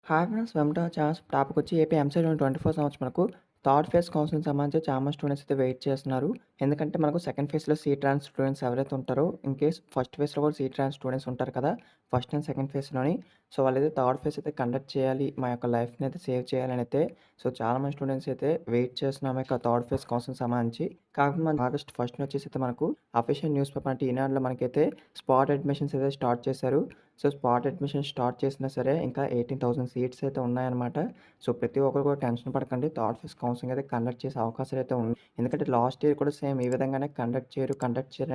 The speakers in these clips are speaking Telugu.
Hi friends welcome to our channel. Topic వచ్చి ఏపీ ఎంసెట్ 2024 సంవత్సరం మనకు థర్డ్ ఫేజ్ కౌన్సిలింగ్ సంబంధించి చాలా మంది స్టూడెంట్స్ అయితే వెయిట్ చేస్తున్నారు. ఎందుకంటే మనకు సెకండ్ ఫేజ్‌లో సీట్ రాని స్టూడెంట్స్ ఎవరైతే ఉంటారో ఇన్ కేస్ ఫస్ట్ ఫేజ్‌లో కూడా సీట్ రాని స్టూడెంట్స్ ఉంటారు కదా! ఫస్ట్ అండ్ సెకండ్ ఫేజ్‌లోని. సో, వాళ్ళైతే థర్డ్ ఫేజ్ అయితే కండక్ట్ చేయాలి. మా యొక్క లైఫ్‌ని అయితే సేవ్ చేయాలని అయితే సో, చాలా మంది స్టూడెంట్స్ అయితే వెయిట్ చేస్తున్నాం యొక్క థర్డ్ ఫేజ్ కౌన్సిలింగ్ సంబంధించి. కాకపోతే మన ఆగస్ట్ 1 వచ్చేసి అయితే మనకు అఫీషియల్ న్యూస్ పేపర్ అంటే ఈనాడులో మనకైతే స్పాట్ అడ్మిషన్స్ అయితే స్టార్ట్ చేశారు. సో, స్పాట్ అడ్మిషన్ స్టార్ట్ చేసినా సరే ఇంకా 18,000 సీట్స్ అయితే ఉన్నాయన్నమాట. సో, ప్రతి ఒక్కరు కూడా టెన్షన్ పడకండి. థర్డ్ ఫేజ్ కౌన్సిలింగ్ అయితే కండక్ట్ చేసే అవకాశాలు అయితే ఉన్నాయి. ఎందుకంటే లాస్ట్ ఇయర్ కూడా సేమ్ ఈ విధంగానే కండక్ట్ చేయరు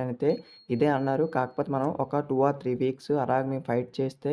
అయితే ఇదే అన్నారు. కాకపోతే మనం ఒక 2 ఆర్ 3 వీక్స్ అలాగ మేము ఫైట్ చేస్తే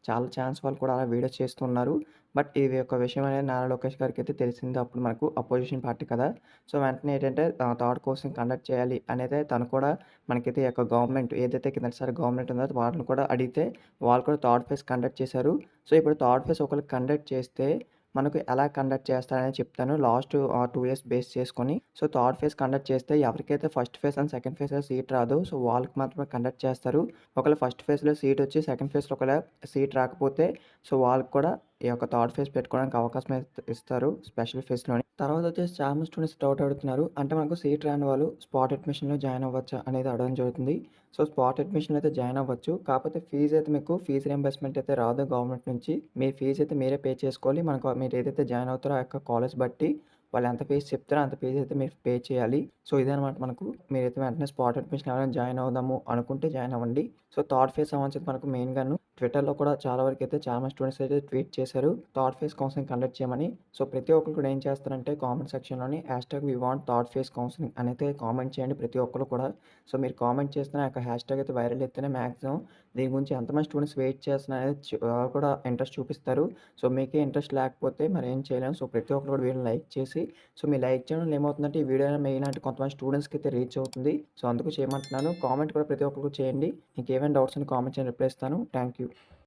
చాలా ఛాన్స్ వాళ్ళు కూడా అలా వీడియోస్ చేస్తున్నారు. బట్ ఇది ఒక విషయం అనేది నారా లోకేష్ గారికైతే తెలిసింది. అప్పుడు మనకు అపోజిషన్ పార్టీ కదా! సో, వెంటనే ఏంటంటే థర్డ్ కౌన్సిలింగ్ కండక్ట్ చేయాలి అనేది తను కూడా మనకైతే ఈ యొక్క గవర్నమెంట్ ఏదైతే కిందటిసారి గవర్నమెంట్ ఉందో వాళ్ళని కూడా అడిగితే వాళ్ళు కూడా థర్డ్ ఫేజ్ కండక్ట్ చేశారు. సో, ఇప్పుడు థర్డ్ ఫేజ్ ఒకవేళ కండక్ట్ చేస్తే మనకు ఎలా కండక్ట్ చేస్తారని చెప్తాను. లాస్ట్ 2 ఇయర్స్ బేస్ చేసుకొని. సో, థర్డ్ ఫేజ్ కండక్ట్ చేస్తే ఎవరికైతే ఫస్ట్ ఫేజ్ అండ్ సెకండ్ ఫేజ్‌లో సీట్ రాదో సో, వాళ్ళకి మాత్రమే కండక్ట్ చేస్తారు. ఒకవేళ ఫస్ట్ ఫేజ్‌లో సీట్ వచ్చి సెకండ్ ఫేజ్‌లో ఒకవేళ సీట్ రాకపోతే సో, వాళ్ళకి కూడా ఈ యొక్క థర్డ్ ఫేజ్ పెట్టుకోవడానికి అవకాశం అయితే ఇస్తారు స్పెషల్ ఫేజ్‌లోని. తర్వాత వచ్చేసి చాలా మంది స్టూడెంట్స్ డౌట్ అడుగుతున్నారు. అంటే మనకు సీట్ రాని వాళ్ళు స్పాట్ అడ్మిషన్‌లో జాయిన్ అవ్వచ్చా అనేది అడగడం జరుగుతుంది. సో, స్పాట్ అడ్మిషన్‌లో అయితే జాయిన్ అవ్వచ్చు. కాకపోతే ఫీజ్ అయితే మీకు ఫీజ్ రీయింబర్స్‌మెంట్ అయితే రాదు గవర్నమెంట్ నుంచి. మీ ఫీజ్ అయితే మీరే పే చేసుకోవాలి. మనకు మీరు ఏదైతే జాయిన్ అవుతారో ఆ యొక్క కాలేజ్ బట్టి వాళ్ళు ఎంత ఫీజ్ చెప్తారో అంత ఫీజ్ అయితే మీరు పే చేయాలి. సో, ఇదనమాట మనకు. మీరైతే వెంటనే స్పాట్ అడ్మిషన్ ఎవరైనా జాయిన్ అవుదాము అనుకుంటే జాయిన్ అవ్వండి. సో, థర్డ్ ఫేజ్ సంబంధించి మనకు మెయిన్‌గాను ట్విట్టర్‌లో కూడా చాలా వరకైతే చాలా మంది స్టూడెంట్స్ అయితే ట్వీట్ చేశారు. థర్డ్ ఫేజ్ కౌన్సిలింగ్ కండక్ట్ చేయమని. సో, ప్రతి ఒక్కరు కూడా ఏం చేస్తారంటే కామెంట్ సెక్షన్‌లోని #we want third phase counselling అనైతే కామెంట్ చేయండి ప్రతి ఒక్కరు కూడా. సో, మీరు కామెంట్ చేస్తేనే ఆ యొక్క హ్యాష్‌ట్యాగ్ అయితే వైరల్ అయితేనే మాక్సిమం దీని గురించి ఎంతమంది స్టూడెంట్స్ వెయిట్ చేస్తున్నారనేది కూడా ఇంట్రెస్ట్ చూపిస్తారు. సో, మీకే ఇంట్రెస్ట్ లేకపోతే మరేం చేయలేం. సో, ప్రతి ఒక్కరు కూడా వీడియోని లైక్ చేసి సో, మీరు లైక్ చేయడం వల్ల ఏమవుతుందంటే ఈ వీడియో మీలాంటి కొంతమంది స్టూడెంట్స్‌కి అయితే రీచ్ అవుతుంది. సో, అందుకు చేయమంటున్నాను. కామెంట్ కూడా ప్రతి ఒక్కరు చేయండి. మీకేమైనా డౌట్స్ ఉంటే కామెంట్ చేయండి రిప్లై ఇస్తాను. Thank you.